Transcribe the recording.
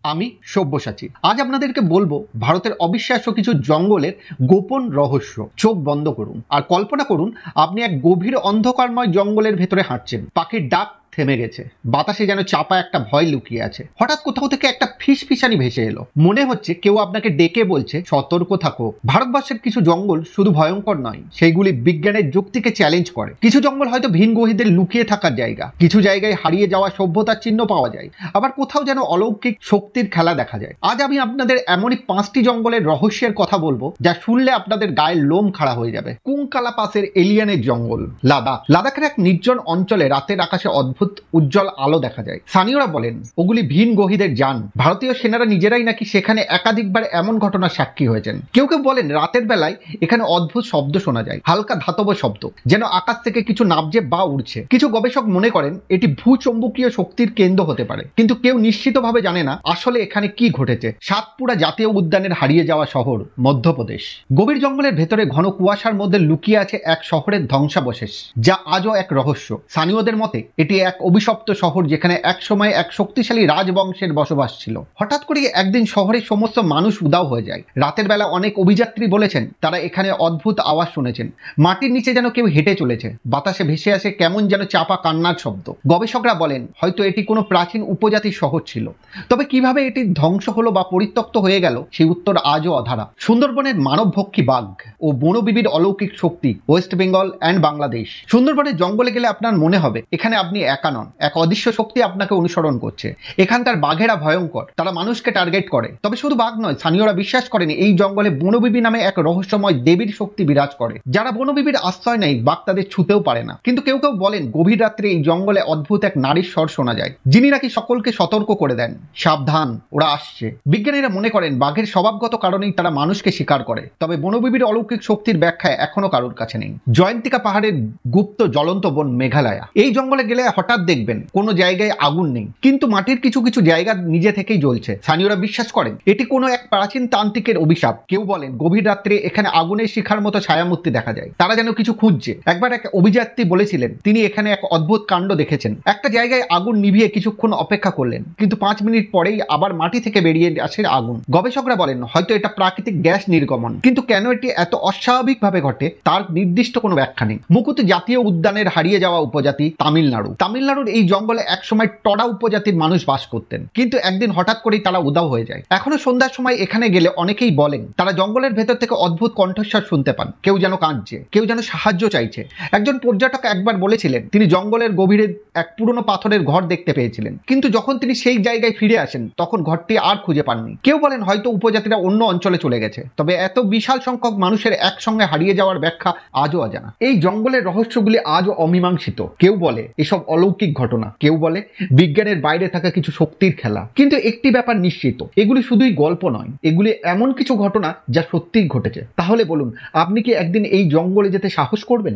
আমি সব্যসাচী। আজ আপনাদেরকে বলবো ভারতের অবিশ্বাস্য কিছু জঙ্গলের গোপন রহস্য। চোখ বন্ধ করুন আর কল্পনা করুন আপনি এক গভীর অন্ধকারময় জঙ্গলের ভেতরে হাঁটছেন। পাখির ডাক থেমে গেছে, বাতাসে যেন চাপা একটা ভয় লুকিয়ে আছে। হঠাৎ কোথাও থেকে একটা ফিসফিসানি ভেসে এলো। মনে হচ্ছে কেউ আপনাকে ডেকে বলছে, সতর্ক থাকো। ভারতবর্ষের কিছু জঙ্গল শুধু ভয়ঙ্কর নয়, সেইগুলি বিজ্ঞানের যুক্তিকে চ্যালেঞ্জ করে। কিছু জঙ্গল হয়তো ভিনগ্রহীদের লুকিয়ে থাকার জায়গা, কিছু জায়গায় হারিয়ে যাওয়া সভ্যতার চিহ্ন পাওয়া যায়, আবার কোথাও যেন অলৌকিক শক্তির খেলা দেখা যায়। আজ আমি আপনাদের এমনই 5টি জঙ্গলের রহস্যের কথা বলবো যা শুনলে আপনাদের গায়ের লোম খাড়া হয়ে যাবে। কুংকালা পাসের এলিয়ানের জঙ্গল। লাদাখের এক নির্জন অঞ্চলে রাতের আকাশে অদ্ভুত উজ্জ্বল আলো দেখা যায়। স্থানীয়রা বলেন ওগুলি ভিনগ্রহীদের যান। ভারতীয় সেনারা নিজেরাই নাকি সেখানে একাধিকবার এমন ঘটনার সাক্ষী হয়েছেন। কেউ কেউ বলেন রাতের বেলায় এখানে অদ্ভুত শব্দ শোনা যায়, হালকা ধাতব শব্দ, যেন আকাশ থেকে কিছু নাবজে বা উড়ছে। কিছু গবেষক মনে করেন এটি ভূচম্বকীয় শক্তির কেন্দ্র হতে পারে, কিন্তু কেউ নিশ্চিতভাবে জানে না আসলে এখানে কি ঘটেছে। সাতপুরা জাতীয় উদ্যানের হারিয়ে যাওয়া শহর, মধ্যপ্রদেশ। গভীর জঙ্গলের ভেতরে ঘন কুয়াশার মধ্যে লুকিয়ে আছে এক শহরের ধ্বংসাবশেষ, যা আজও এক রহস্য। স্থানীয়দের মতে এটি এক অভিশপ্ত শহর যেখানে একসময় এক শক্তিশালী রাজবংশের বসবাস ছিল। হঠাৎ করে একদিন শহরের সমস্ত মানুষ উধাও হয়ে যায়। রাতের বেলা অনেক অভিযাত্রী বলেছেন তারা এখানে অদ্ভুত আওয়াজ শুনেছেন। মাটির নিচে যেন কেউ হেঁটে চলেছে, বাতাসে ভেসে আসে কেমন যেন চাপা কান্নার শব্দ। গবেষকরা বলেন হয়তো এটি কোনো প্রাচীন উপজাতির শহর ছিল, তবে কিভাবে এটি ধ্বংস হলো বা পরিত্যক্ত হয়ে গেল সেই উত্তর আজও অধারা। সুন্দরবনের মানবভক্ষী বাঘ ও বনবিবির অলৌকিক শক্তি, ওয়েস্ট বেঙ্গল অ্যান্ড বাংলাদেশ। সুন্দরবনের জঙ্গলে গেলে আপনার মনে হবে এখানে আপনি একা নন, এক অদৃশ্য শক্তি আপনাকে অনুসরণ করছে। এখানকার বাঘেরা ভয়ঙ্কর, তারা মানুষকে টার্গেট করে। তবে শুধু বাঘ নয়, স্থানীয়রা বিশ্বাস করেন এই জঙ্গলে বনবিবি নামে এক রহস্যময় দেবীর শক্তি বিরাজ করে। যারা বনবিবির আশ্রয় নেয় বাঘ তাদের ছুতেও পারে না। কিন্তু কেউ কেউ বলেন গভীর রাত্রে এই জঙ্গলে অদ্ভুত এক নারীর স্বর শোনা যায়, যিনি নাকি সকলকে সতর্ক করে দেন, সাবধান ওরা আসছে। বিজ্ঞানীরা মনে করেন বাঘের স্বভাবগত কারণেই তারা মানুষকে শিকার করে, তবে বনবিবির অলৌকিক শক্তির ব্যাখ্যা এখনো কারোর কাছে নেই। জয়ন্তিকা পাহাড়ের গুপ্ত জ্বলন্ত বন, মেঘালয়া। এই জঙ্গলে গেলে হঠাৎ দেখবেন কোনো জায়গায় আগুন নেই, কিন্তু মাটির কিছু কিছু জায়গা নিজে থেকেই জ্বলছে। স্থানীয়রা বিশ্বাস করেন এটি কোনো এক প্রাচীন তান্ত্রিকের অভিশাপ। কেউ বলেন গভীর রাত্রে এখানে আগুনের শিখার মতো ছায়ামূর্তি দেখা যায়, তারা যেন কিছু খুঁজছে। একবার এক অভিযাত্রী বলেছিলেন তিনি এখানে এক অদ্ভুত কাণ্ড দেখেছেন। একটা জায়গায় আগুন নিভিয়ে কিছুক্ষণ অপেক্ষা করলেন, কিন্তু 5 মিনিট পরেই আবার মাটি থেকে বেরিয়ে আসে আগুন। গবেষকরা বলেন হয়তো এটা প্রাকৃতিক গ্যাস নির্গমন, কিন্তু কেন এটি এত অস্বাভাবিকভাবে ঘটে তার নির্দিষ্ট কোনো ব্যাখ্যা নেই। মুকুত জাতীয় উদ্যানের হারিয়ে যাওয়া উপজাতি, তামিলনাড়ুর এই জঙ্গলে একসময় টডা উপজাতির মানুষ বাস করতেন, কিন্তু একদিন হঠাৎ করেই তারা উধাও হয়ে যায়। এখনো সন্ধ্যার সময় এখানে গেলে অনেকেই বলেন তারা জঙ্গলের ভেতর থেকে অদ্ভুত কণ্ঠস্বর শুনতে পান, কেউ যেন কাঁদছে, কেউ যেন সাহায্য চাইছে। একজন পর্যটক একবার বলেছিলেন তিনি জঙ্গলের গভীরে এক পুরনো পাথরের ঘর দেখতে পেয়েছিলেন, কিন্তু যখন তিনি সেই জায়গায় ফিরে আসেন তখন ঘরটি আর খুঁজে পাননি। কেউ বলেন হয়তো উপজাতিরা অন্য অঞ্চলে চলে গেছে। তবে এত বিশাল সংখ্যক মানুষের একসঙ্গে হারিয়ে যাওয়ার ব্যাখ্যা আজও অজানা। এই জঙ্গলের রহস্যগুলি আজও অমীমাংসিত। কেউ বলে এসব অলৌকিক ঘটনা, কেউ বলে বিজ্ঞানের বাইরে থাকা কিছু শক্তির খেলা। কিন্তু একটি ব্যাপার নিশ্চিত, এগুলি শুধুই গল্প নয়, এগুলি এমন কিছু ঘটনা যা সত্যিই ঘটেছে। তাহলে বলুন আপনি কি একদিন এই জঙ্গলে যেতে সাহস করবেন?